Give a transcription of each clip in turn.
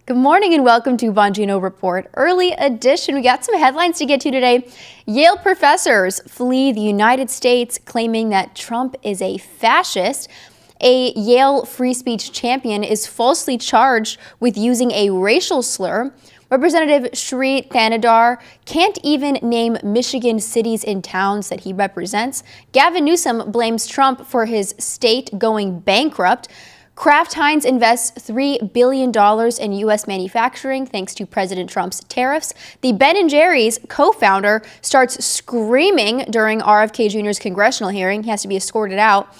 Good morning and welcome to Bongino Report Early Edition. We got some headlines to get to today. Yale professors flee the United States claiming that Trump is a fascist. A Yale free speech champion is falsely charged with using a racial slur. Representative Shri Thanedar can't even name Michigan cities and towns that he represents. Gavin Newsom blames Trump for his state going bankrupt. Kraft Heinz invests $3 billion in U.S. manufacturing thanks to President Trump's tariffs. The Ben & Jerry's co-founder starts screaming during RFK Jr.'s congressional hearing. He has to be escorted out.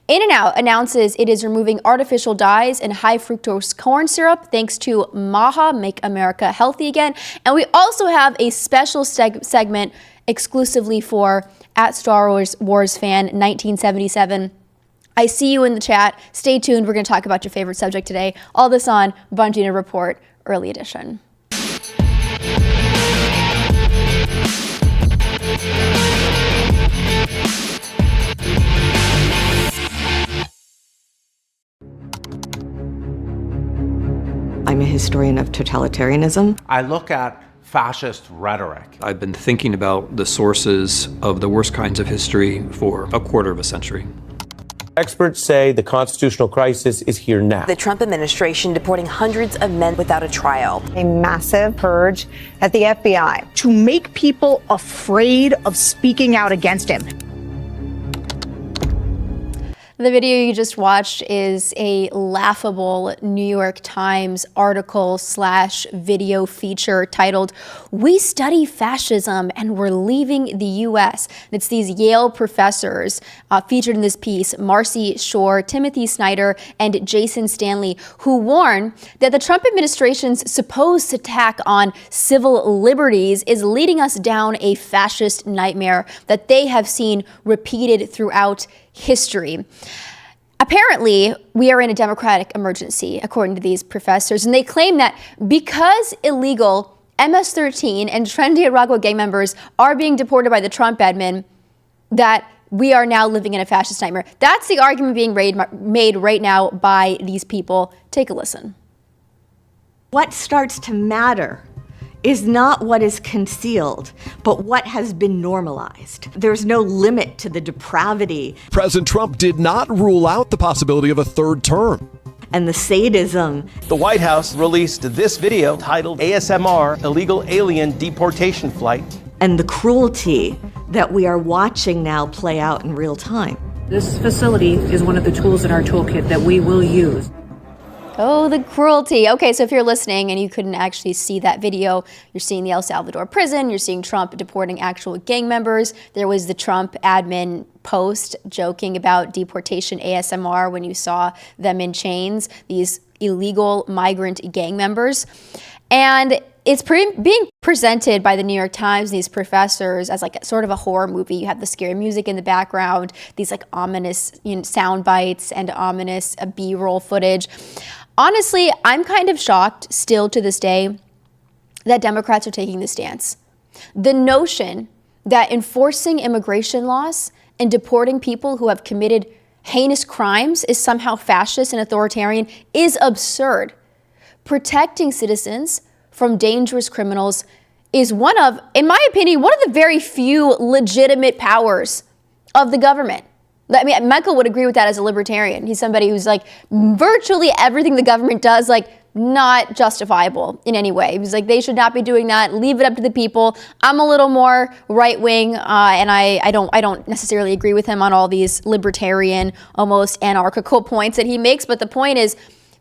In-N-Out announces it is removing artificial dyes and high fructose corn syrup thanks to MAHA, Make America Healthy Again. And we also have a special segment exclusively for @StarWarsFan 1977. I see you in the chat. Stay tuned. We're going to talk about your favorite subject today. All this on Bongino Report Early Edition. I'm a historian of totalitarianism. I look at fascist rhetoric. I've been thinking about the sources of the worst kinds of history for a quarter of a century. Experts say the constitutional crisis is here now. The Trump administration deporting hundreds of men without a trial. A massive purge at the FBI to make people afraid of speaking out against him. The video you just watched is a laughable New York Times article/video feature titled, "We Study Fascism and We're Leaving the U.S." And it's these Yale professors featured in this piece, Marci Shore, Timothy Snyder, and Jason Stanley, who warn that the Trump administration's supposed attack on civil liberties is leading us down a fascist nightmare that they have seen repeated throughout history. Apparently, we are in a democratic emergency, according to these professors, and they claim that because illegal MS-13 and Trinidad gang members are being deported by the Trump admin, that we are now living in a fascist nightmare. That's the argument being made right now by these people. Take a listen. What starts to matter is not what is concealed, but what has been normalized. There's no limit to the depravity. President Trump did not rule out the possibility of a third term. And the sadism. The White House released this video titled ASMR, Illegal Alien Deportation Flight. And the cruelty that we are watching now play out in real time. This facility is one of the tools in our toolkit that we will use. Oh, the cruelty. Okay, so if you're listening and you couldn't actually see that video, you're seeing the El Salvador prison, you're seeing Trump deporting actual gang members. There was the Trump admin post joking about deportation ASMR when you saw them in chains, these illegal migrant gang members. And it's being presented by the New York Times, these professors, as like sort of a horror movie. You have the scary music in the background, these like ominous sound bites and ominous B-roll footage. Honestly, I'm kind of shocked still to this day that Democrats are taking this stance. The notion that enforcing immigration laws and deporting people who have committed heinous crimes is somehow fascist and authoritarian is absurd. Protecting citizens from dangerous criminals is one of, in my opinion, one of the very few legitimate powers of the government. I mean, Michael would agree with that as a libertarian. He's somebody who's like, virtually everything the government does, like, not justifiable in any way. He's like, they should not be doing that. Leave it up to the people. I'm a little more right-wing, and I don't necessarily agree with him on all these libertarian, almost anarchical points that he makes. But the point is,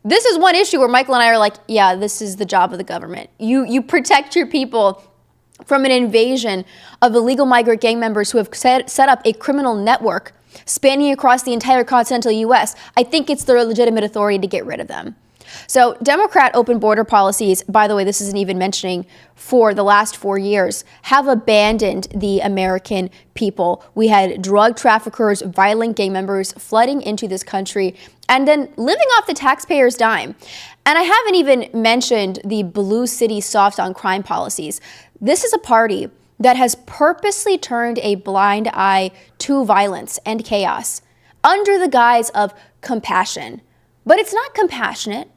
this is one issue where Michael and I are like, yeah, this is the job of the government. You protect your people from an invasion of illegal migrant gang members who have set up a criminal network spanning across the entire continental U.S. I think it's their legitimate authority to get rid of them. So Democrat open border policies, by the way, this isn't even mentioning, for the last 4 years, have abandoned the American people. We had drug traffickers, violent gang members flooding into this country and then living off the taxpayers' dime. And I haven't even mentioned the blue city soft on crime policies. This is a party that has purposely turned a blind eye to violence and chaos under the guise of compassion. But it's not compassionate.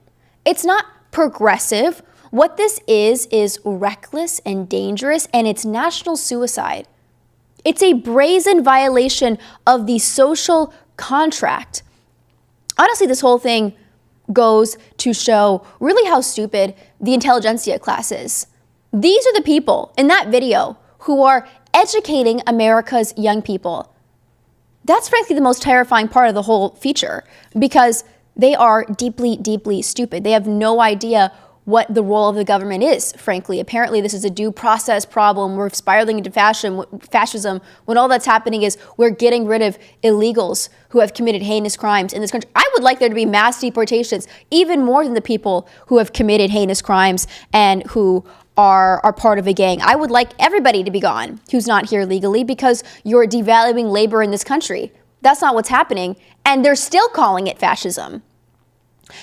It's not progressive. What this is reckless and dangerous, and it's national suicide. It's a brazen violation of the social contract. Honestly, this whole thing goes to show really how stupid the intelligentsia class is. These are the people in that video who are educating America's young people. That's frankly the most terrifying part of the whole feature, because they are deeply, deeply stupid. They have no idea what the role of the government is, frankly. Apparently, this is a due process problem. We're spiraling into fascism when all that's happening is we're getting rid of illegals who have committed heinous crimes in this country. I would like there to be mass deportations, even more than the people who have committed heinous crimes and who are part of a gang. I would like everybody to be gone who's not here legally, because you're devaluing labor in this country. That's not what's happening, and they're still calling it fascism.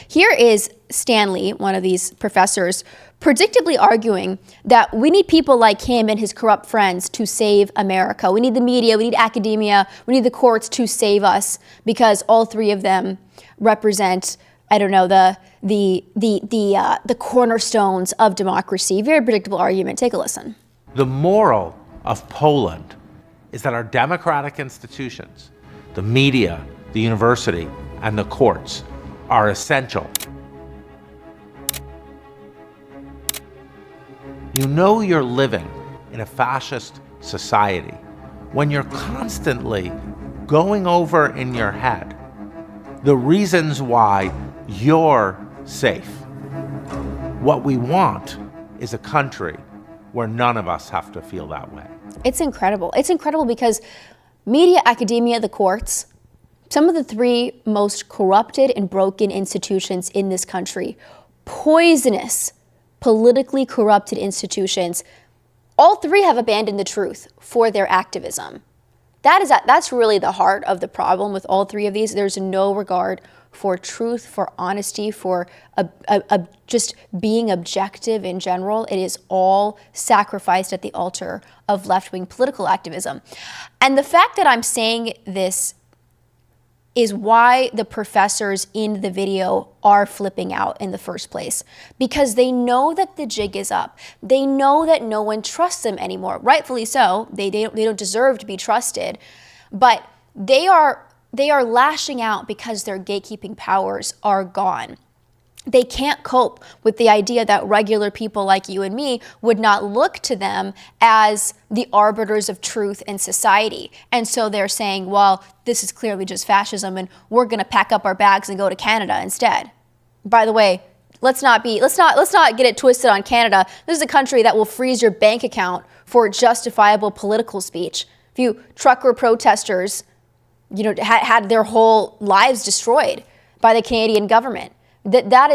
Here is Stanley, one of these professors, predictably arguing that we need people like him and his corrupt friends to save America. We need the media, we need academia, we need the courts to save us, because all three of them represent, I don't know, the cornerstones of democracy. Very predictable argument. Take a listen. The moral of Poland is that our democratic institutions, the media, the university, and the courts are essential. You know you're living in a fascist society when you're constantly going over in your head the reasons why you're safe. What we want is a country where none of us have to feel that way. It's incredible. It's incredible because media, academia, the courts, some of the three most corrupted and broken institutions in this country, poisonous, politically corrupted institutions, all three have abandoned the truth for their activism. That's really the heart of the problem with all three of these. There's no regard for truth, for honesty, for just being objective in general. It is all sacrificed at the altar of left-wing political activism. And the fact that I'm saying this is why the professors in the video are flipping out in the first place, because they know that the jig is up. They know that no one trusts them anymore. Rightfully so. They don't deserve to be trusted, but they are lashing out because their gatekeeping powers are gone. They can't cope with the idea that regular people like you and me would not look to them as the arbiters of truth in society. And so they're saying, well, this is clearly just fascism and we're going to pack up our bags and go to Canada instead. By the way, let's not get it twisted on Canada. This is a country that will freeze your bank account for justifiable political speech. If you trucker protesters, had their whole lives destroyed by the Canadian government. That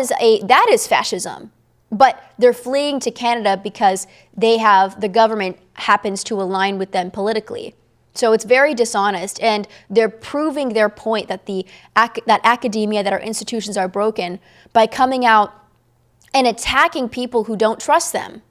is fascism. But they're fleeing to Canada because the government happens to align with them politically. So it's very dishonest, and they're proving their point that that academia, that our institutions are broken by coming out and attacking people who don't trust them.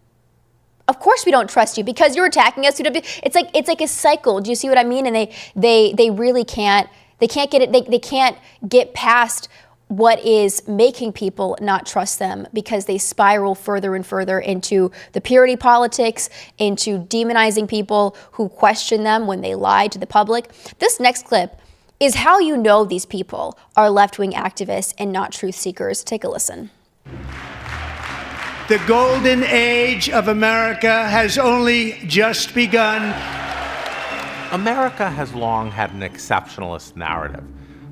Of course we don't trust you because you're attacking us. It's like a cycle. Do you see what I mean? And they really can't get it. They can't get past what is making people not trust them, because they spiral further and further into the purity politics, into demonizing people who question them when they lie to the public. This next clip is how you know these people are left-wing activists and not truth seekers. Take a listen. The golden age of America has only just begun. America has long had an exceptionalist narrative.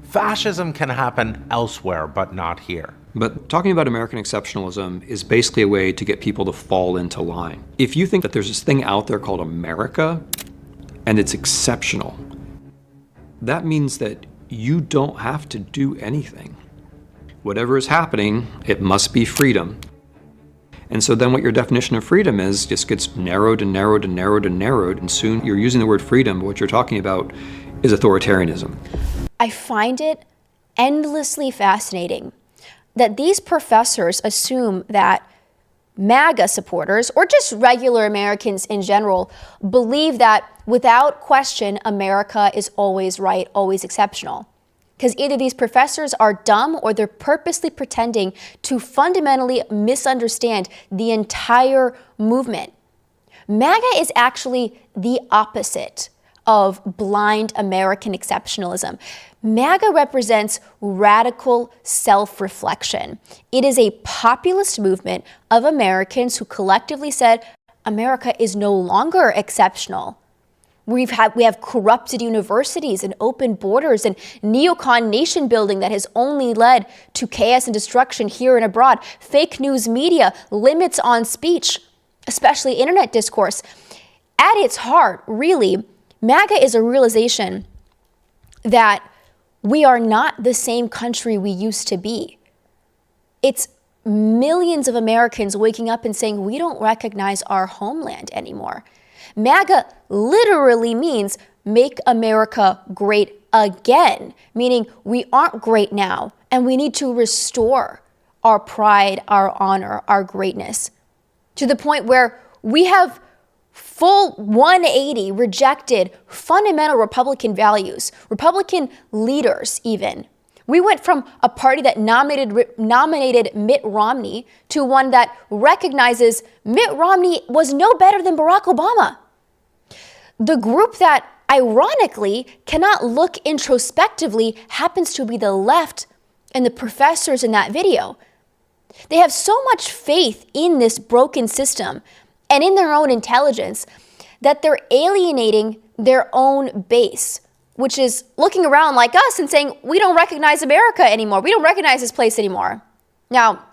Fascism can happen elsewhere, but not here. But talking about American exceptionalism is basically a way to get people to fall into line. If you think that there's this thing out there called America, and it's exceptional, that means that you don't have to do anything. Whatever is happening, it must be freedom. And so then what your definition of freedom is just gets narrowed and narrowed and narrowed and narrowed, and soon you're using the word freedom, but what you're talking about is authoritarianism. I find it endlessly fascinating that these professors assume that MAGA supporters, or just regular Americans in general, believe that without question, America is always right, always exceptional. Because either these professors are dumb or they're purposely pretending to fundamentally misunderstand the entire movement. MAGA is actually the opposite of blind American exceptionalism. MAGA represents radical self-reflection. It is a populist movement of Americans who collectively said, America is no longer exceptional. We have corrupted universities and open borders and neocon nation building that has only led to chaos and destruction here and abroad. Fake news media, limits on speech, especially internet discourse. At its heart, really, MAGA is a realization that we are not the same country we used to be. It's millions of Americans waking up and saying, we don't recognize our homeland anymore. MAGA literally means make America great again, meaning we aren't great now, and we need to restore our pride, our honor, our greatness, to the point where we have full 180 rejected fundamental Republican values, Republican leaders even. We went from a party that nominated Mitt Romney to one that recognizes Mitt Romney was no better than Barack Obama. The group that ironically cannot look introspectively happens to be the left and the professors in that video. They have so much faith in this broken system and in their own intelligence that they're alienating their own base, which is looking around like us and saying, we don't recognize America anymore. We don't recognize this place anymore. Now,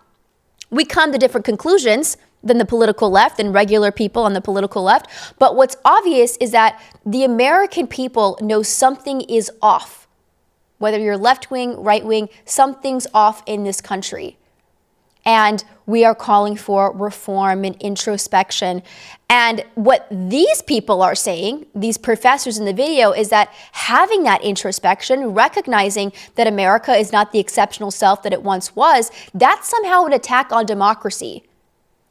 we come to different conclusions than the political left and regular people on the political left. But what's obvious is that the American people know something is off. Whether you're left wing, right wing, something's off in this country. And we are calling for reform and introspection. And what these people are saying, these professors in the video, is that having that introspection, recognizing that America is not the exceptional self that it once was, that's somehow an attack on democracy.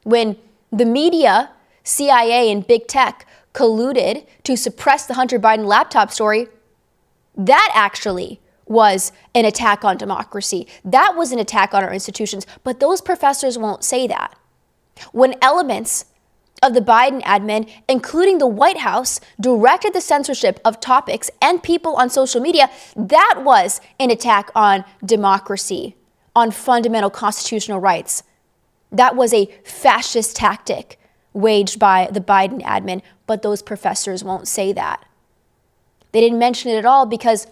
When the media, CIA, and big tech colluded to suppress the Hunter Biden laptop story, that actually was an attack on democracy. That was an attack on our institutions, but those professors won't say that. When elements of the Biden admin, including the White House, directed the censorship of topics and people on social media, that was an attack on democracy, on fundamental constitutional rights. That was a fascist tactic waged by the Biden admin, but those professors won't say that. They didn't mention it at all because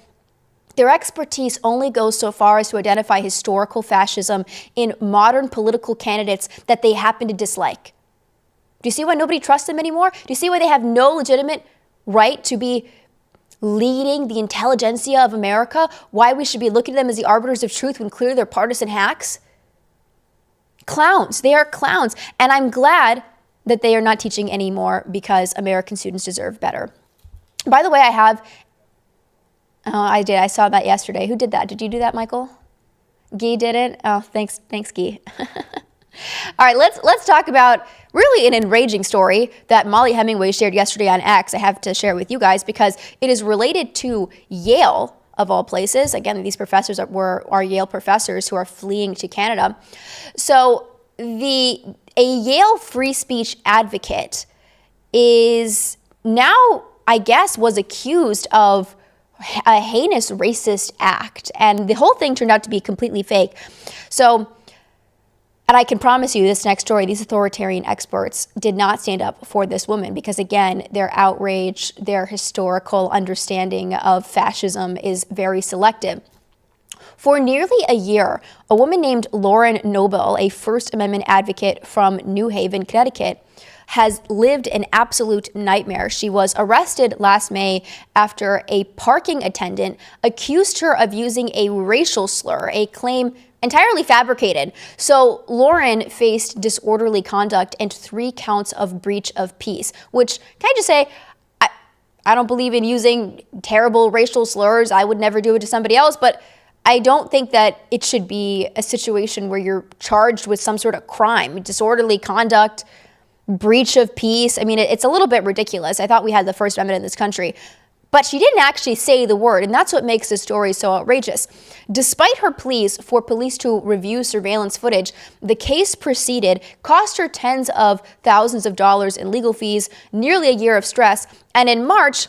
their expertise only goes so far as to identify historical fascism in modern political candidates that they happen to dislike. Do you see why nobody trusts them anymore? Do you see why they have no legitimate right to be leading the intelligentsia of America? Why we should be looking at them as the arbiters of truth when clearly they're partisan hacks? Clowns. They are clowns. And I'm glad that they are not teaching anymore because American students deserve better. By the way, I did. I saw that yesterday. Who did that? Did you do that, Michael? Guy did it? Oh, thanks, Guy. All right, let's talk about really an enraging story that Molly Hemingway shared yesterday on X. I have to share with you guys because it is related to Yale, of all places. Again, these professors are Yale professors who are fleeing to Canada. So a Yale free speech advocate is now, I guess, was accused of a heinous racist act. And the whole thing turned out to be completely fake. So, and I can promise you this next story, these authoritarian experts did not stand up for this woman because, again, their outrage, their historical understanding of fascism is very selective. For nearly a year, a woman named Lauren Noble, a First Amendment advocate from New Haven, Connecticut, has lived an absolute nightmare. She was arrested last May after a parking attendant accused her of using a racial slur, a claim entirely fabricated. So Lauren faced disorderly conduct and 3 counts of breach of peace, which, can I just say, I don't believe in using terrible racial slurs. I would never do it to somebody else, but I don't think that it should be a situation where you're charged with some sort of crime, disorderly conduct, breach of peace. I mean, it's a little bit ridiculous. I thought we had the First Amendment in this country. But she didn't actually say the word, and that's what makes this story so outrageous. Despite her pleas for police to review surveillance footage, the case proceeded, cost her tens of thousands of dollars in legal fees, nearly a year of stress, and in March,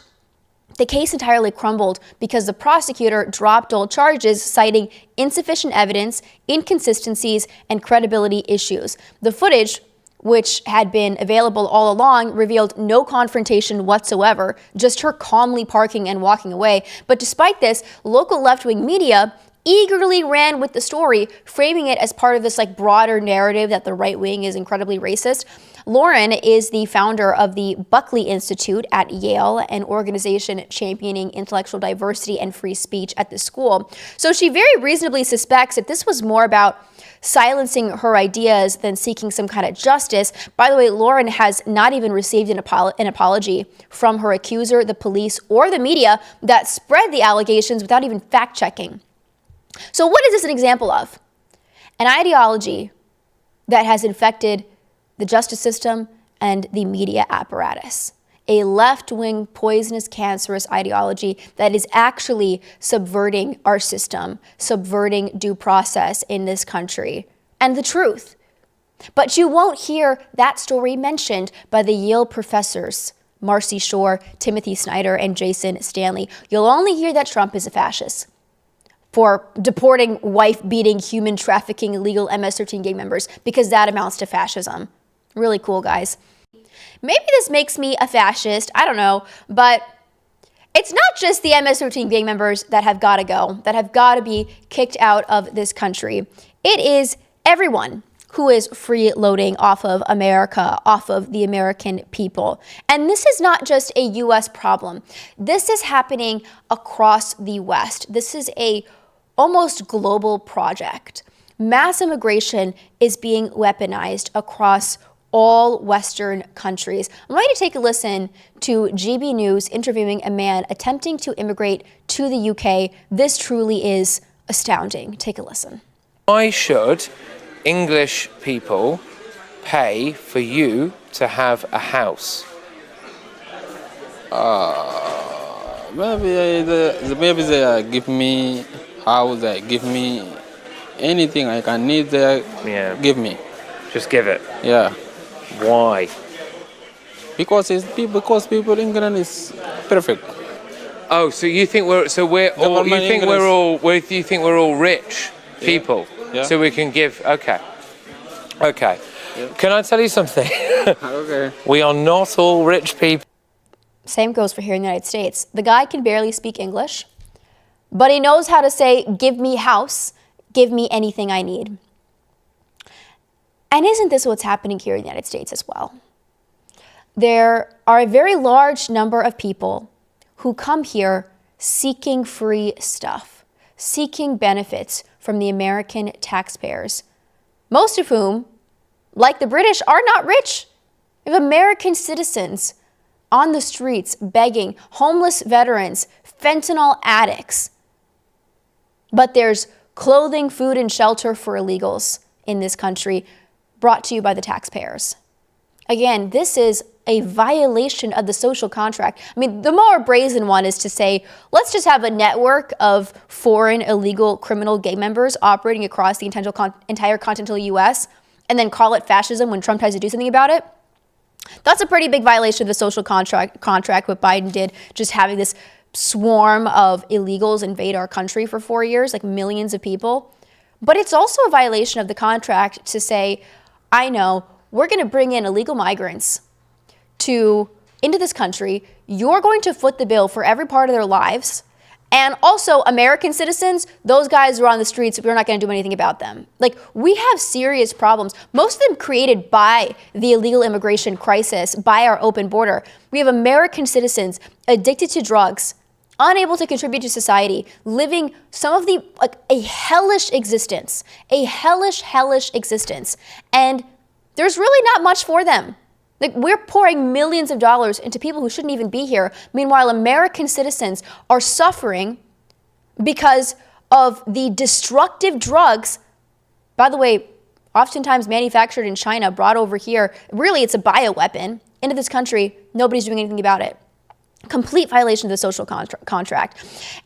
the case entirely crumbled because the prosecutor dropped all charges, citing insufficient evidence, inconsistencies, and credibility issues. The footage, which had been available all along, revealed no confrontation whatsoever, just her calmly parking and walking away. But despite this, local left-wing media eagerly ran with the story, framing it as part of this broader narrative that the right wing is incredibly racist. Lauren is the founder of the Buckley Institute at Yale, an organization championing intellectual diversity and free speech at the school. So she very reasonably suspects that this was more about silencing her ideas than seeking some kind of justice. By the way, Lauren has not even received an apology from her accuser, the police, or the media that spread the allegations without even fact-checking. So what is this an example of? An ideology that has infected the justice system and the media apparatus. A left-wing, poisonous, cancerous ideology that is actually subverting our system, subverting due process in this country, and the truth. But you won't hear that story mentioned by the Yale professors, Marci Shore, Timothy Snyder, and Jason Stanley. You'll only hear that Trump is a fascist for deporting wife-beating, human trafficking, illegal MS-13 gang members, because that amounts to fascism. Really cool, guys. Maybe this makes me a fascist, I don't know, but it's not just the MS-13 gang members that have got to go, that have got to be kicked out of this country. It is everyone who is freeloading off of America, off of the American people. And this is not just a U.S. problem. This is happening across the West. This is a almost global project. Mass immigration is being weaponized across all Western countries. I'm going to take a listen to GB News interviewing a man attempting to immigrate to the UK. This truly is astounding. Take a listen. Why should English people pay for you to have a house? Maybe they give me house, they give me anything I can need, they give me. Just give it? Yeah. Why? Because people in England is perfect. Oh, so you think we're all rich people, Yeah. so we can give? Okay. Yeah. Can I tell you something? Okay. We are not all rich people. Same goes for here in the United States. The guy can barely speak English, but he knows how to say, "Give me house, give me anything I need." And isn't this what's happening here in the United States as well? There are a very large number of people who come here seeking free stuff, seeking benefits from the American taxpayers, most of whom, like the British, are not rich. We have American citizens on the streets begging, homeless veterans, fentanyl addicts. But there's clothing, food, and shelter for illegals in this country, brought to you by the taxpayers. Again, this is a violation of the social contract. I mean, the more brazen one is to say, let's just have a network of foreign illegal criminal gang members operating across the entire continental U.S. and then call it fascism when Trump tries to do something about it. That's a pretty big violation of the social contract what Biden did, just having this swarm of illegals invade our country for 4 years, like millions of people. But it's also a violation of the contract to say, I know, we're going to bring in illegal migrants into this country. You're going to foot the bill for every part of their lives. And also American citizens, those guys who are on the streets, we're not going to do anything about them. Like, we have serious problems, most of them created by the illegal immigration crisis, by our open border. We have American citizens addicted to drugs, unable to contribute to society, living some of the, a hellish existence, hellish existence. And there's really not much for them. Like, we're pouring millions of dollars into people who shouldn't even be here. Meanwhile, American citizens are suffering because of the destructive drugs, by the way, oftentimes manufactured in China, brought over here. Really, it's a bioweapon into this country. Nobody's doing anything about it. Complete violation of the social contract.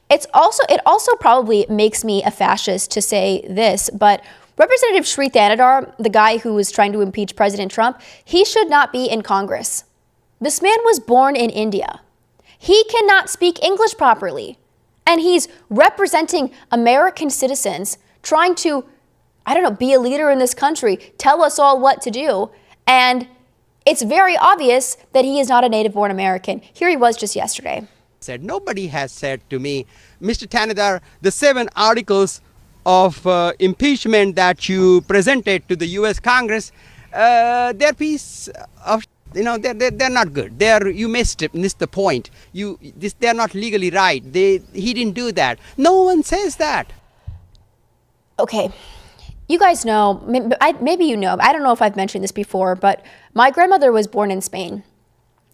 It also probably makes me a fascist to say this, but Representative Sri Thanadar, the guy who was trying to impeach President Trump, he should not be in Congress. This man was born in India. He cannot speak English properly. And he's representing American citizens, trying to, be a leader in this country, tell us all what to do. And it's very obvious that he is not a native-born American. Here he was just yesterday. Nobody has said to me, Mr. Thanadar, the 7 articles of impeachment that you presented to the U.S. Congress, they're piece of, they're not good. You missed the point. They're not legally right. He didn't do that. No one says that. Okay. You guys know, maybe you know, I don't know if I've mentioned this before, but my grandmother was born in Spain.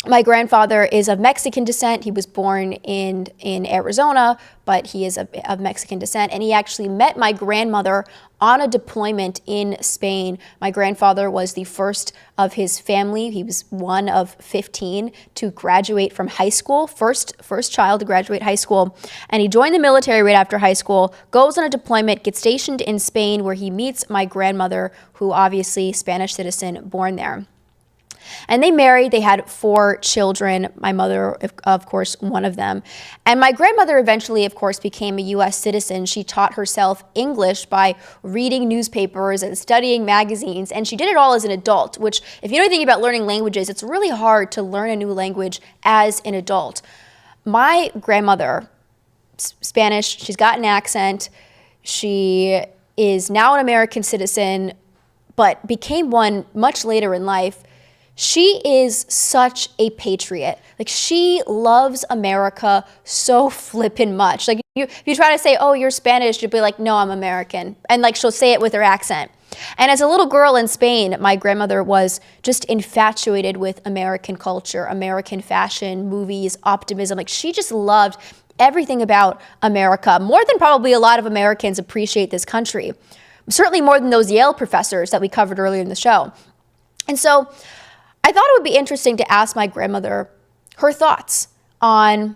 My grandfather is of Mexican descent. He was born in Arizona, but he is of Mexican descent. And he actually met my grandmother on a deployment in Spain. My grandfather was the first of his family. He was one of 15 to graduate from high school, first child to graduate high school. And he joined the military right after high school, goes on a deployment, gets stationed in Spain, where he meets my grandmother, who obviously Spanish citizen, born there. And they married. They had 4 children. My mother, of course, one of them. And my grandmother eventually, of course, became a U.S. citizen. She taught herself English by reading newspapers and studying magazines. And she did it all as an adult, which, if you know anything about learning languages, it's really hard to learn a new language as an adult. My grandmother, Spanish, she's got an accent. She is now an American citizen, but became one much later in life. She is such a patriot. Like, she loves America so flippin' much. Like, if you try to say, oh, you're Spanish, you'll be like, no, I'm American. And like, she'll say it with her accent. And as a little girl in Spain, my grandmother was just infatuated with American culture, American fashion, movies, optimism. Like, she just loved everything about America, more than probably a lot of Americans appreciate this country. Certainly more than those Yale professors that we covered earlier in the show. And so I thought it would be interesting to ask my grandmother her thoughts on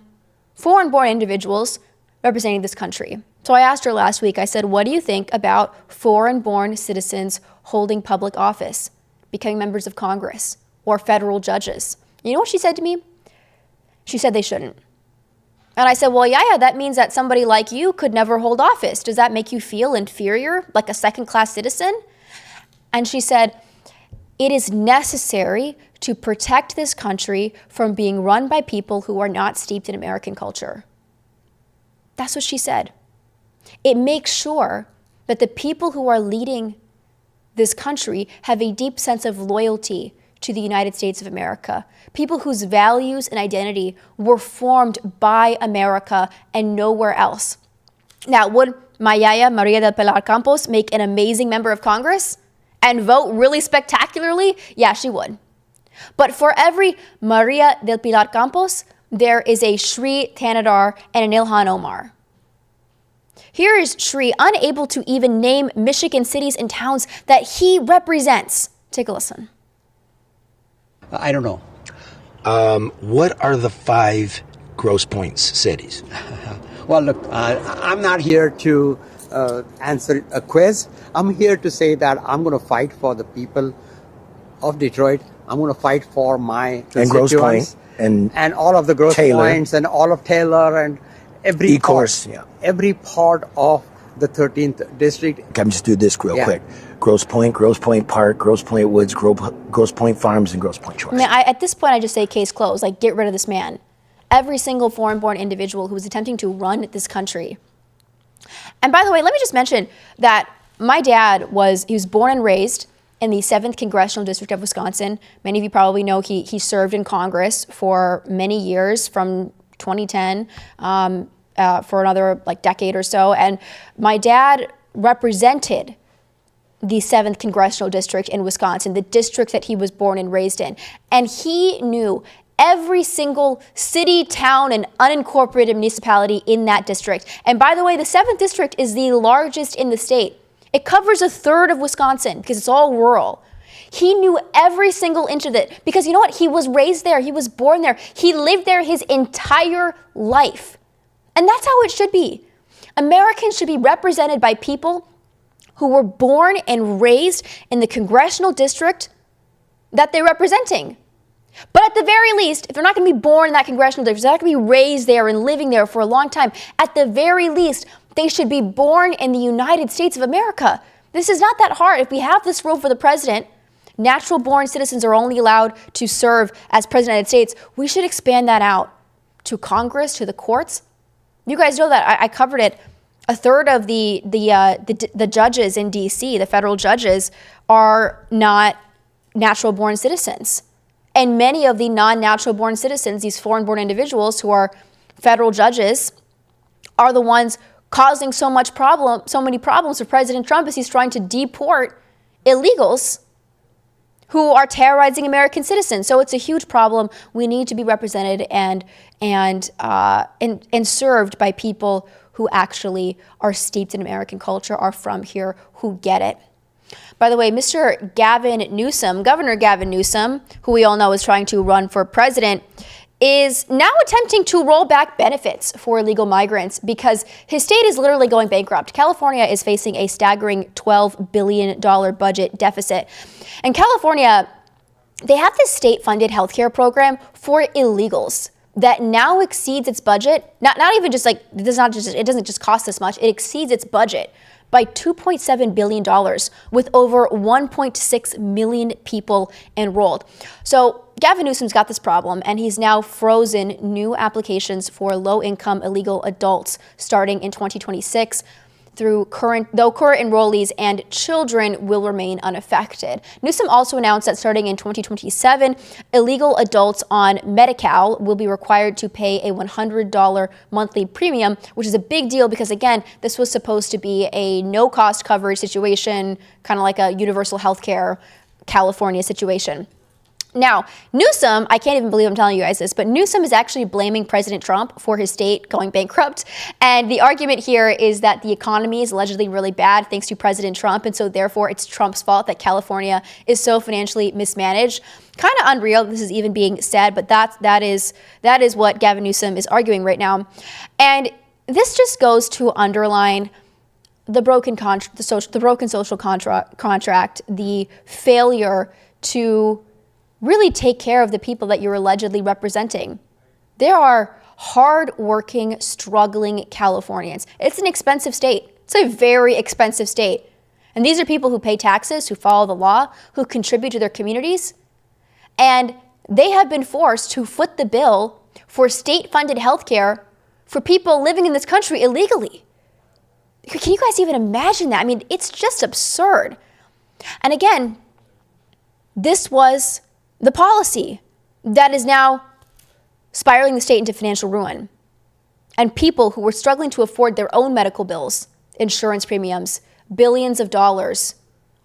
foreign-born individuals representing this country. So I asked her last week, I said, what do you think about foreign-born citizens holding public office, becoming members of Congress or federal judges? You know what she said to me? She said they shouldn't. And I said, well, yeah, that means that somebody like you could never hold office. Does that make you feel inferior, like a second-class citizen? And she said, it is necessary to protect this country from being run by people who are not steeped in American culture. That's what she said. It makes sure that the people who are leading this country have a deep sense of loyalty to the United States of America, people whose values and identity were formed by America and nowhere else. Now, would my yaya, Maria del Pilar Campos, make an amazing member of Congress and vote really spectacularly? Yeah, she would. But for every Maria del Pilar Campos, there is a Sri Thanadar and an Ilhan Omar. Here is Sri, unable to even name Michigan cities and towns that he represents. Take a listen. I don't know. What are the 5 Grosse Points cities? Well, look, I'm not here to answer a quiz. I'm here to say that I'm going to fight for the people of Detroit. I'm going to fight for my constituents. And Grosse Pointe. And all of the Grosse Points and all of Taylor and every part of the 13th district. I'm just do this real quick. Grosse Pointe Park, Grosse Pointe Woods, Grosse Pointe Farms, and Grosse Pointe Shores. I mean, at this point, I just say case closed. Like, get rid of this man. Every single foreign-born individual who is attempting to run this country. And by the way, let me just mention that my dad was born and raised in the 7th Congressional District of Wisconsin. Many of you probably know he served in Congress for many years, from 2010 for another decade or so. And my dad represented the 7th Congressional District in Wisconsin, the district that he was born and raised in. And he knew every single city, town, and unincorporated municipality in that district. And by the way, the 7th District is the largest in the state. It covers 1/3 of Wisconsin because it's all rural. He knew every single inch of it because you know what? He was raised there. He was born there. He lived there his entire life. And that's how it should be. Americans should be represented by people who were born and raised in the congressional district that they're representing. But at the very least, if they're not going to be born in that congressional district, they're not going to be raised there and living there for a long time, at the very least, they should be born in the United States of America. This is not that hard. If we have this rule for the president, natural-born citizens are only allowed to serve as president of the United States. We should expand that out to Congress, to the courts. You guys know that. I covered it. A third of the judges in D.C., the federal judges, are not natural-born citizens. And many of the non-natural-born citizens, these foreign-born individuals who are federal judges, are the ones causing so many problems for President Trump as he's trying to deport illegals who are terrorizing American citizens. So it's a huge problem. We need to be represented and served by people who actually are steeped in American culture, are from here, who get it. By the way, Mr. Governor Gavin Newsom, who we all know is trying to run for president, is now attempting to roll back benefits for illegal migrants because his state is literally going bankrupt. California is facing a staggering $12 billion budget deficit. And California, they have this state-funded healthcare program for illegals that now exceeds its budget. Not even just like, it doesn't just cost this much, it exceeds its budget by $2.7 billion with over 1.6 million people enrolled. So Gavin Newsom's got this problem, and he's now frozen new applications for low-income illegal adults starting in 2026. Though current enrollees and children will remain unaffected. Newsom also announced that starting in 2027, illegal adults on Medi-Cal will be required to pay a $100 monthly premium, which is a big deal because, again, this was supposed to be a no-cost coverage situation, kind of like a universal healthcare California situation. Now, Newsom, I can't even believe I'm telling you guys this, but Newsom is actually blaming President Trump for his state going bankrupt. And the argument here is that the economy is allegedly really bad thanks to President Trump. And so therefore, it's Trump's fault that California is so financially mismanaged. Kind of unreal this is even being said, but that is what Gavin Newsom is arguing right now. And this just goes to underline the broken social contract, the failure to really take care of the people that you're allegedly representing. There are hard-working, struggling Californians. It's an expensive state. It's a very expensive state. And these are people who pay taxes, who follow the law, who contribute to their communities. And they have been forced to foot the bill for state-funded health care for people living in this country illegally. Can you guys even imagine that? I mean, it's just absurd. And again, this was the policy that is now spiraling the state into financial ruin. And people who were struggling to afford their own medical bills, insurance premiums, billions of dollars,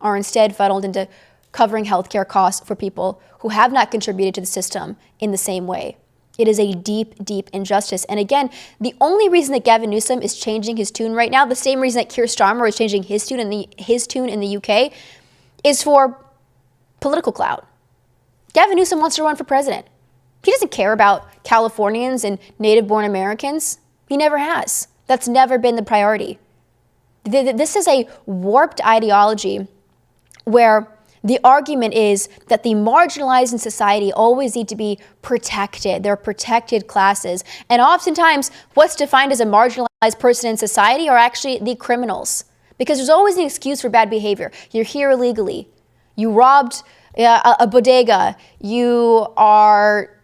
are instead funneled into covering healthcare costs for people who have not contributed to the system in the same way. It is a deep, deep injustice. And again, the only reason that Gavin Newsom is changing his tune right now, the same reason that Keir Starmer is changing his tune in the UK, is for political clout. Gavin Newsom wants to run for president. He doesn't care about Californians and native-born Americans. He never has. That's never been the priority. This is a warped ideology where the argument is that the marginalized in society always need to be protected. They're protected classes. And oftentimes, what's defined as a marginalized person in society are actually the criminals. Because there's always an excuse for bad behavior. You're here illegally. You robbed a bodega, you are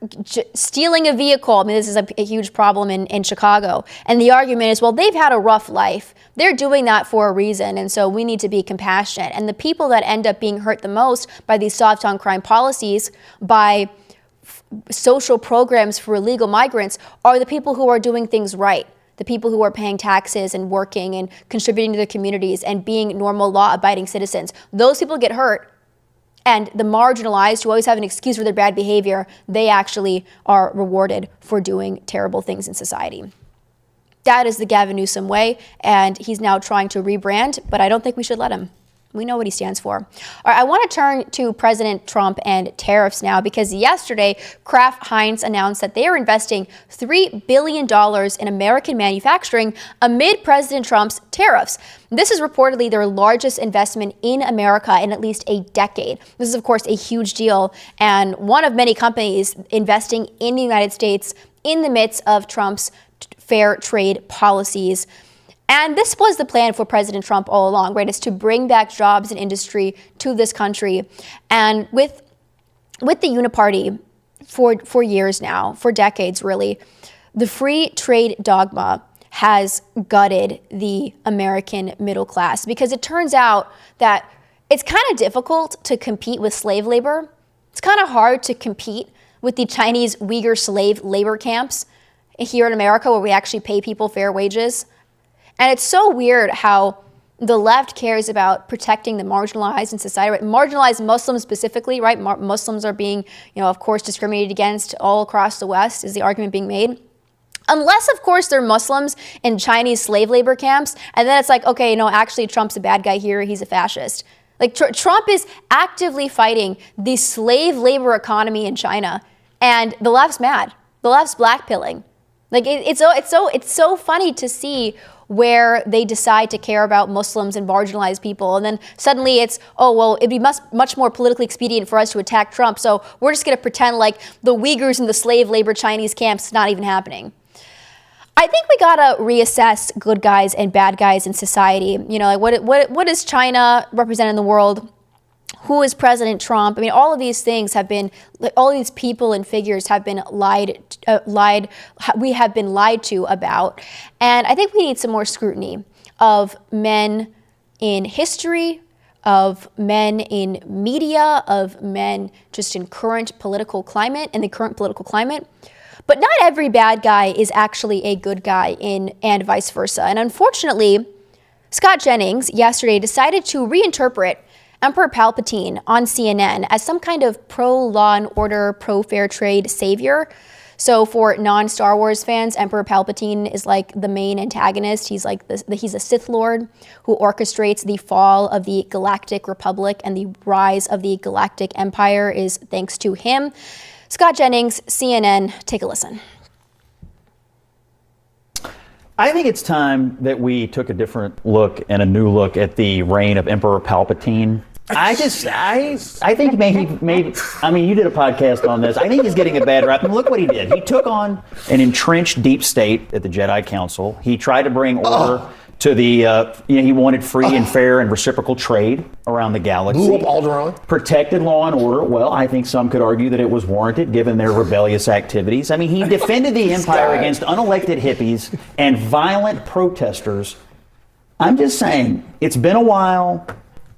stealing a vehicle. I mean, this is a huge problem in Chicago. And the argument is, well, they've had a rough life. They're doing that for a reason, and so we need to be compassionate. And the people that end up being hurt the most by these soft on crime policies, by social programs for illegal migrants, are the people who are doing things right. The people who are paying taxes and working and contributing to their communities and being normal law-abiding citizens. Those people get hurt. And the marginalized, who always have an excuse for their bad behavior, they actually are rewarded for doing terrible things in society. That is the Gavin Newsom way, and he's now trying to rebrand, but I don't think we should let him. We know what he stands for. All right, I want to turn to President Trump and tariffs now, because yesterday, Kraft Heinz announced that they are investing $3 billion in American manufacturing amid President Trump's tariffs. This is reportedly their largest investment in America in at least a decade. This is, of course, a huge deal, and one of many companies investing in the United States in the midst of Trump's fair trade policies. And this was the plan for President Trump all along, right? Is to bring back jobs and industry to this country. And with the Uniparty for years now, for decades really, the free trade dogma has gutted the American middle class, because it turns out that it's kind of difficult to compete with slave labor. It's kind of hard to compete with the Chinese Uyghur slave labor camps here in America, where we actually pay people fair wages. And it's so weird how the left cares about protecting the marginalized in society, right? Marginalized Muslims specifically, right? Muslims are being, of course, discriminated against all across the West, is the argument being made. Unless, of course, they're Muslims in Chinese slave labor camps. And then it's like, okay, actually Trump's a bad guy here. He's a fascist. Like Trump is actively fighting the slave labor economy in China. And the left's mad. The left's blackpilling. Like it's so funny to see where they decide to care about Muslims and marginalized people. And then suddenly it's, it'd be much more politically expedient for us to attack Trump. So we're just going to pretend like the Uyghurs and the slave labor Chinese camps is not even happening. I think we got to reassess good guys and bad guys in society. What does China represent in the world? Who is President Trump? I mean, all of these things have been, all of these people and figures have been we have been lied to about. And I think we need some more scrutiny of men in history, of men in media, of men just in current political climate, in the current political climate. But not every bad guy is actually a good guy and vice versa. And unfortunately, Scott Jennings yesterday decided to reinterpret Emperor Palpatine on CNN as some kind of pro-law and order, pro-fair trade savior. So for non-Star Wars fans, Emperor Palpatine is like the main antagonist. He's like he's a Sith Lord who orchestrates the fall of the Galactic Republic, and the rise of the Galactic Empire is thanks to him. Scott Jennings, CNN, take a listen. I think it's time that we took a different look and a new look at the reign of Emperor Palpatine. I think maybe, I mean, you did a podcast on this. I think he's getting a bad rap. And look what he did. He took on an entrenched deep state at the Jedi Council. He tried to bring order to the, he wanted free and fair and reciprocal trade around the galaxy. Blew up Alderaan. Protected law and order. Well, I think some could argue that it was warranted given their rebellious activities. I mean, he defended the empire against unelected hippies and violent protesters. I'm just saying, it's been a while.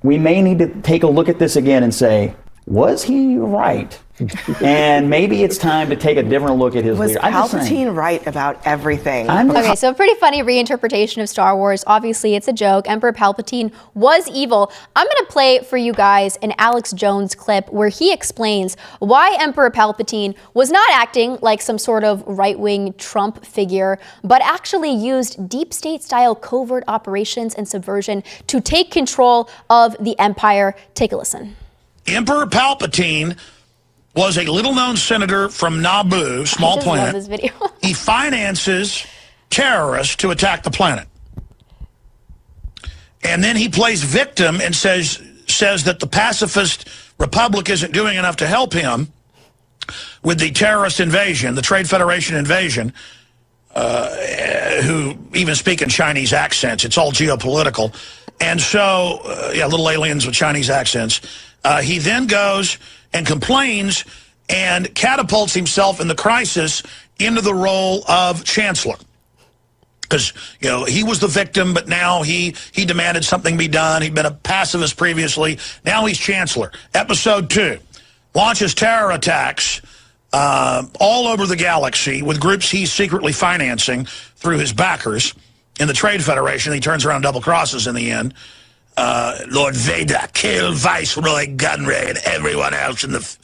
We may need to take a look at this again and say, was he right? And maybe it's time to take a different look at his leader. Was Palpatine right about everything? Okay, so a pretty funny reinterpretation of Star Wars. Obviously, it's a joke. Emperor Palpatine was evil. I'm going to play for you guys an Alex Jones clip where he explains why Emperor Palpatine was not acting like some sort of right-wing Trump figure, but actually used deep state-style covert operations and subversion to take control of the empire. Take a listen. Emperor Palpatine was a little-known senator from Naboo, small planet. Love this video. He finances terrorists to attack the planet. And then he plays victim and says that the pacifist republic isn't doing enough to help him with the terrorist invasion, the Trade Federation invasion, who even speak in Chinese accents. It's all geopolitical. And so, little aliens with Chinese accents. He then goes and complains and catapults himself in the crisis into the role of chancellor. Because, he was the victim, but now he demanded something be done. He'd been a pacifist previously. Now he's chancellor. Episode 2, launches terror attacks all over the galaxy with groups he's secretly financing through his backers in the Trade Federation. He turns around and double crosses in the end. Lord Vader, kill Viceroy Gunray and everyone else in the...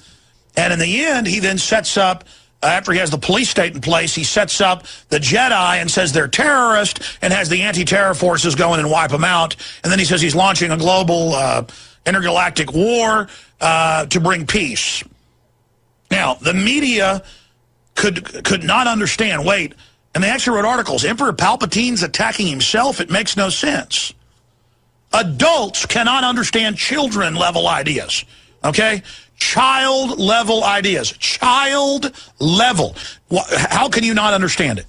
And in the end, he then sets up after he has the police state in place, he sets up the Jedi and says they're terrorists and has the anti-terror forces go in and wipe them out. And then he says he's launching a global intergalactic war to bring peace. Now, the media could not understand, wait, and they actually wrote articles, Emperor Palpatine's attacking himself, it makes no sense. Adults cannot understand children-level ideas, okay? Child-level ideas. Child-level. How can you not understand it?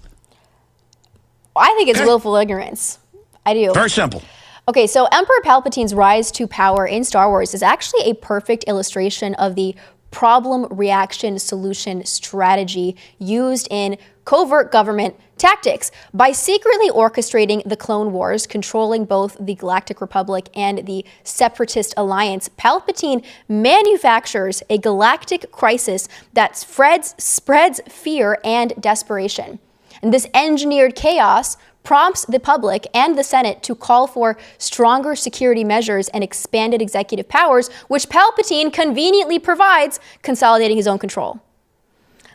I think it's willful ignorance. I do. Very simple. Okay, so Emperor Palpatine's rise to power in Star Wars is actually a perfect illustration of the problem, reaction, solution strategy used in covert government tactics. By secretly orchestrating the Clone Wars, controlling both the Galactic Republic and the Separatist Alliance, Palpatine manufactures a galactic crisis that spreads fear and desperation. And this engineered chaos prompts the public and the Senate to call for stronger security measures and expanded executive powers, which Palpatine conveniently provides, consolidating his own control.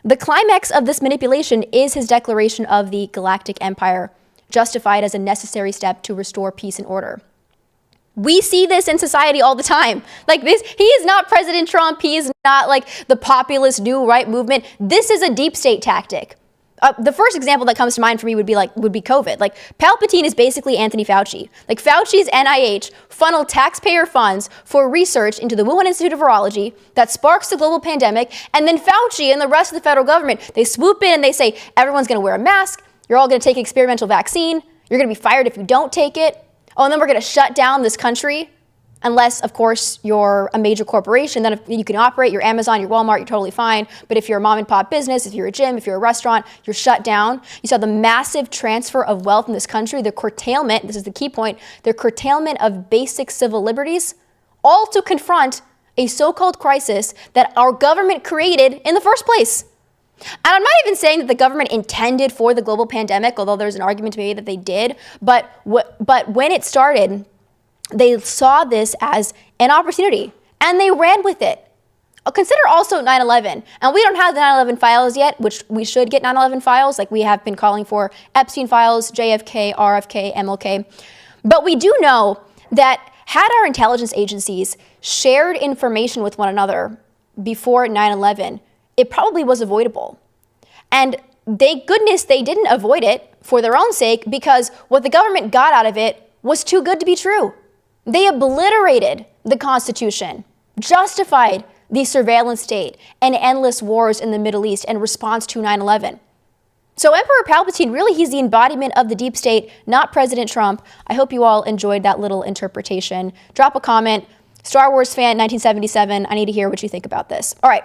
The climax of this manipulation is his declaration of the Galactic Empire, justified as a necessary step to restore peace and order. We see this in society all the time. Like this, he is not President Trump. He is not like the populist new right movement. This is a deep state tactic. The first example that comes to mind for me would be COVID. Like Palpatine is basically Anthony Fauci. Like Fauci's NIH funneled taxpayer funds for research into the Wuhan Institute of Virology that sparks the global pandemic. And then Fauci and the rest of the federal government, they swoop in and they say, everyone's going to wear a mask. You're all going to take an experimental vaccine. You're going to be fired if you don't take it. Oh, and then we're going to shut down this country. Unless, of course, you're a major corporation, then if you can operate, your Amazon, your Walmart, you're totally fine. But if you're a mom and pop business, if you're a gym, if you're a restaurant, you're shut down. You saw the massive transfer of wealth in this country, the curtailment, this is the key point, the curtailment of basic civil liberties, all to confront a so-called crisis that our government created in the first place. And I'm not even saying that the government intended for the global pandemic, although there's an argument to be made that they did. But when it started, they saw this as an opportunity, and they ran with it. Consider also 9/11, and we don't have the 9/11 files yet, which we should get 9/11 files, like we have been calling for Epstein files, JFK, RFK, MLK. But we do know that had our intelligence agencies shared information with one another before 9/11, it probably was avoidable. And thank goodness they didn't avoid it for their own sake, because what the government got out of it was too good to be true. They obliterated the Constitution, justified the surveillance state and endless wars in the Middle East in response to 9/11. So Emperor Palpatine, really, he's the embodiment of the deep state, not President Trump. I hope you all enjoyed that little interpretation. Drop a comment. Star Wars fan, 1977. I need to hear what you think about this. All right.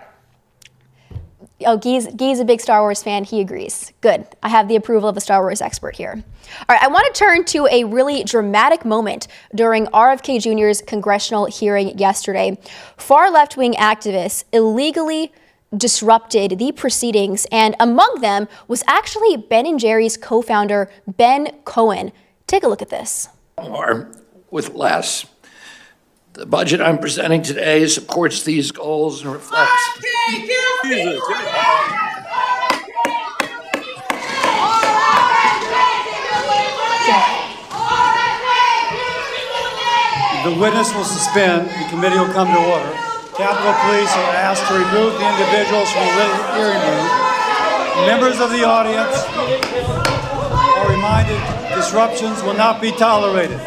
Oh, Guy's a big Star Wars fan. He agrees. Good. I have the approval of a Star Wars expert here. All right, I want to turn to a really dramatic moment during RFK Jr.'s congressional hearing yesterday. Far left-wing activists illegally disrupted the proceedings, and among them was actually Ben & Jerry's co-founder, Ben Cohen. Take a look at this. More with less. The budget I'm presenting today supports these goals and reflects. The witness will suspend. The committee will come to order. Capitol Police are asked to remove the individuals from the hearing room. Members of the audience are reminded disruptions will not be tolerated.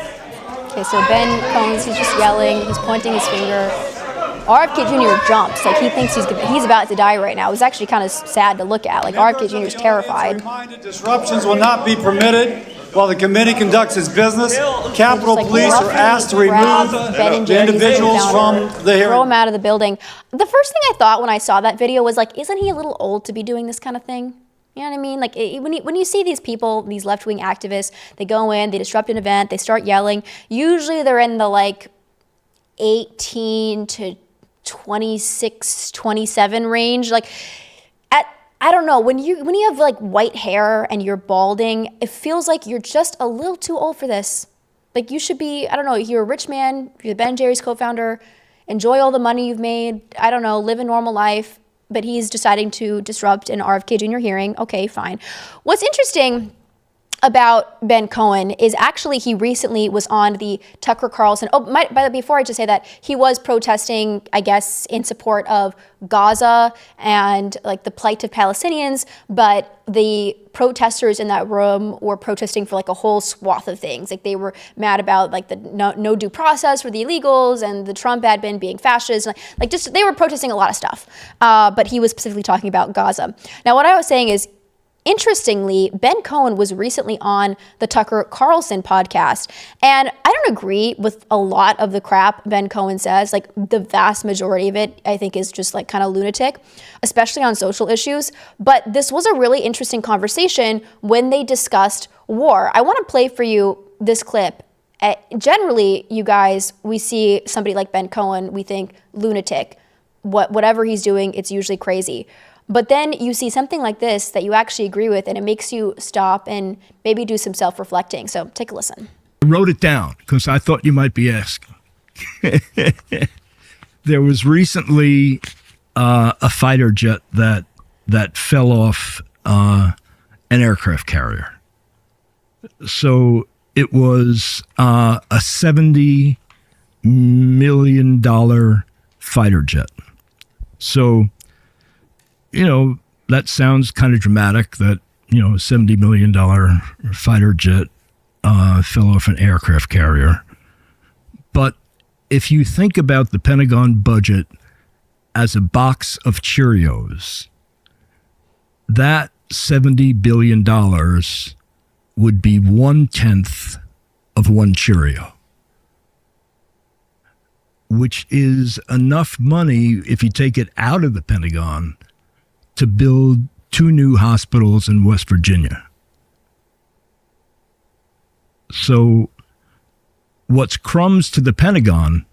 Okay, so Ben Cohen's, he's just yelling, he's pointing his finger. RFK Jr. jumps, like he thinks he's about to die right now. It was actually kind of sad to look at, like RFK Jr. is terrified. Disruptions will not be permitted while the committee conducts its business. Capitol Police are asked to remove the individuals from the hearing. Throw him out of the building. The first thing I thought when I saw that video was like, isn't he a little old to be doing this kind of thing? You know what I mean? Like when you see these people, these left-wing activists, they go in, they disrupt an event, they start yelling. Usually they're in the like 18 to 26, 27 range. Like I don't know, when you have like white hair and you're balding, it feels like you're just a little too old for this. Like you should be, I don't know, you're a rich man, you're Ben & Jerry's co-founder, enjoy all the money you've made, I don't know, live a normal life. but he's deciding to disrupt an RFK Jr. hearing. Okay, fine. What's interesting about Ben Cohen is actually he recently was on the Tucker Carlson. Before I just say that, he was protesting, I guess, in support of Gaza and like the plight of Palestinians, but the protesters in that room were protesting for like a whole swath of things. Like they were mad about like the no due process for the illegals and the Trump admin being fascist. Like just they were protesting a lot of stuff. But he was specifically talking about Gaza. Now, what I was saying is, interestingly, Ben Cohen was recently on the Tucker Carlson podcast, and I don't agree with a lot of the crap Ben Cohen says. Like the vast majority of it, I think, is just like kind of lunatic, especially on social issues. But this was a really interesting conversation when they discussed war. I want to play for you this clip. Generally, you guys, we see somebody like Ben Cohen, we think lunatic. Whatever he's doing, it's usually crazy. But then you see something like this that you actually agree with, and it makes you stop and maybe do some self-reflecting. So take a listen. I wrote it down because I thought you might be asking. There was recently a fighter jet that fell off an aircraft carrier. So it was a $70 million fighter jet. So, you know, that sounds kind of dramatic that, you know, a $70 million fighter jet fell off an aircraft carrier. But if you think about the Pentagon budget as a box of Cheerios, that $70 billion would be 1/10 of one Cheerio, which is enough money, if you take it out of the Pentagon, to build 2 new hospitals in West Virginia. So what's crumbs to the Pentagon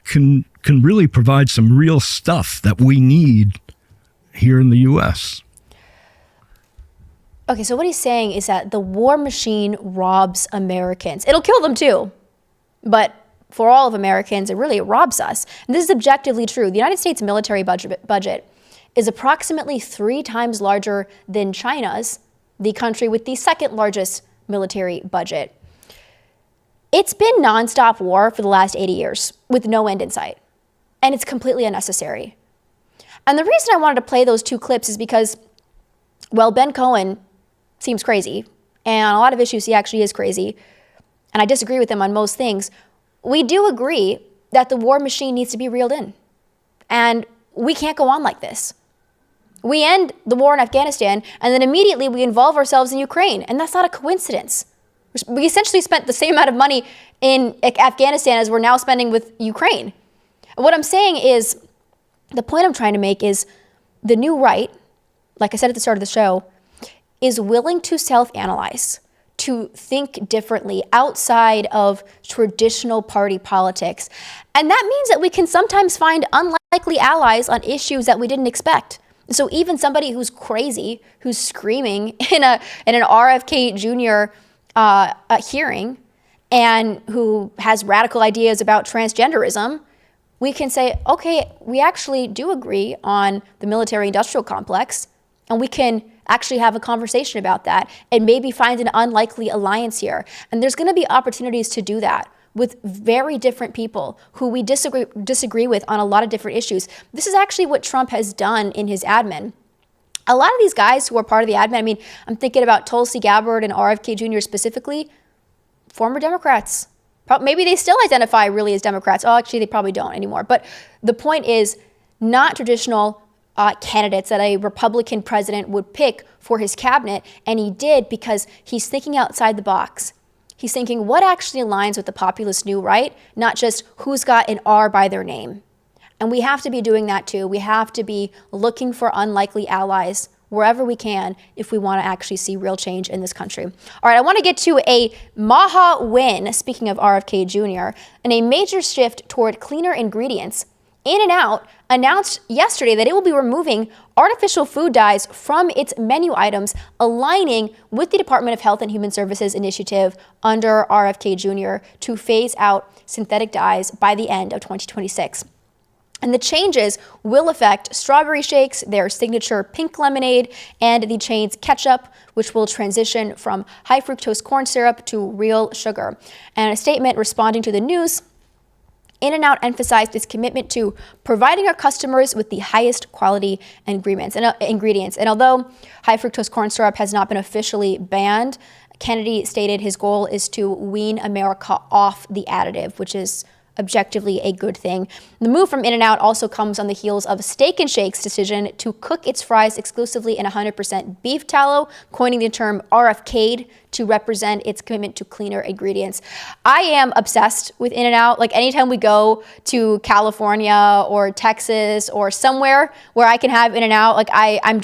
can really provide some real stuff that we need here in the U.S. Okay, so what he's saying is that the war machine robs Americans. It'll kill them too, but for all of Americans, it robs us. And this is objectively true. The United States military budget is approximately 3 times larger than China's, the country with the second largest military budget. It's been nonstop war for the last 80 years with no end in sight, and it's completely unnecessary. And the reason I wanted to play those 2 clips is because, well, Ben Cohen seems crazy, and on a lot of issues he actually is crazy, and I disagree with him on most things. We do agree that the war machine needs to be reeled in, and we can't go on like this. We end the war in Afghanistan, and then immediately we involve ourselves in Ukraine. And that's not a coincidence. We essentially spent the same amount of money in Afghanistan as we're now spending with Ukraine. What I'm saying is, the point I'm trying to make is the new right, like I said at the start of the show, is willing to self-analyze, to think differently outside of traditional party politics. And that means that we can sometimes find unlikely allies on issues that we didn't expect. So even somebody who's crazy, who's screaming in an RFK Jr. Hearing, and who has radical ideas about transgenderism, we can say, okay, we actually do agree on the military-industrial complex, and we can actually have a conversation about that and maybe find an unlikely alliance here. And there's going to be opportunities to do that with very different people who we disagree with on a lot of different issues. This is actually what Trump has done in his admin. A lot of these guys who are part of the admin, I mean, I'm thinking about Tulsi Gabbard and RFK Jr. specifically, former Democrats. Maybe they still identify really as Democrats. Oh, actually, they probably don't anymore. But the point is, not traditional candidates that a Republican president would pick for his cabinet, and he did because he's thinking outside the box. He's thinking what actually aligns with the populist new right, not just who's got an R by their name. And we have to be doing that too. We have to be looking for unlikely allies wherever we can if we want to actually see real change in this country. All right, I want to get to a Maha win, speaking of RFK Jr., and a major shift toward cleaner ingredients. In-N-Out announced yesterday that it will be removing artificial food dyes from its menu items, aligning with the Department of Health and Human Services initiative under RFK Jr. to phase out synthetic dyes by the end of 2026. And the changes will affect strawberry shakes, their signature pink lemonade, and the chain's ketchup, which will transition from high fructose corn syrup to real sugar. And a statement responding to the news, In-N-Out emphasized its commitment to providing our customers with the highest quality ingredients. And although high fructose corn syrup has not been officially banned, Kennedy stated his goal is to wean America off the additive, which is objectively a good thing. The move from In-N-Out also comes on the heels of Steak and Shake's decision to cook its fries exclusively in 100% beef tallow, coining the term RFK'd to represent its commitment to cleaner ingredients. I am obsessed with In-N-Out. Like anytime we go to California or Texas or somewhere where I can have In-N-Out, like I'm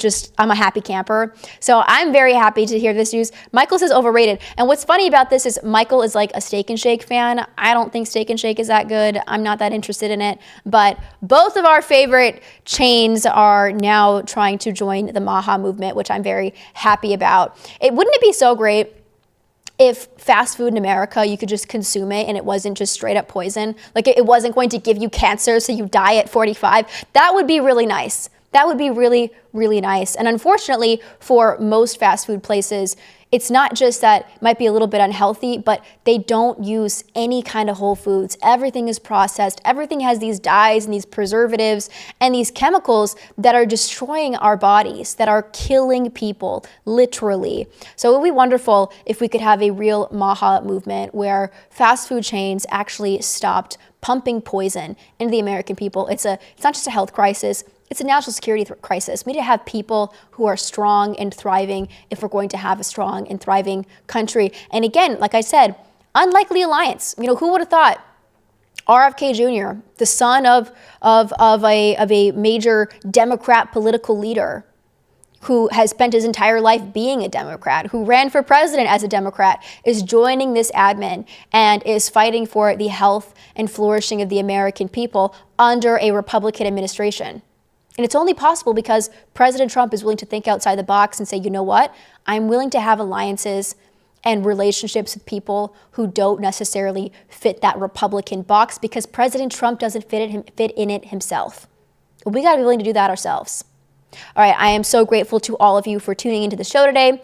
a happy camper. So I'm very happy to hear this news. Michael says overrated. And what's funny about this is Michael is like a Steak and Shake fan. I don't think Steak and Shake is that good. I'm not that interested in it. But both of our favorite chains are now trying to join the Maha movement, which I'm very happy about. Wouldn't it be so great if fast food in America, you could just consume it and it wasn't just straight up poison? Like it wasn't going to give you cancer so you die at 45. That would be really nice. That would be really, really nice. And unfortunately, for most fast food places, it's not just that it might be a little bit unhealthy, but they don't use any kind of whole foods. Everything is processed. Everything has these dyes and these preservatives and these chemicals that are destroying our bodies, that are killing people, literally. So it would be wonderful if we could have a real Maha movement where fast food chains actually stopped pumping poison into the American people. It's not just a health crisis. It's a national security crisis. We need to have people who are strong and thriving if we're going to have a strong and thriving country. And again, like I said, unlikely alliance. You know, who would have thought RFK Jr., the son of a major Democrat political leader who has spent his entire life being a Democrat, who ran for president as a Democrat, is joining this admin and is fighting for the health and flourishing of the American people under a Republican administration. And it's only possible because President Trump is willing to think outside the box and say, you know what, I'm willing to have alliances and relationships with people who don't necessarily fit that Republican box because President Trump doesn't fit in it himself. We got to be willing to do that ourselves. All right, I am so grateful to all of you for tuning into the show today.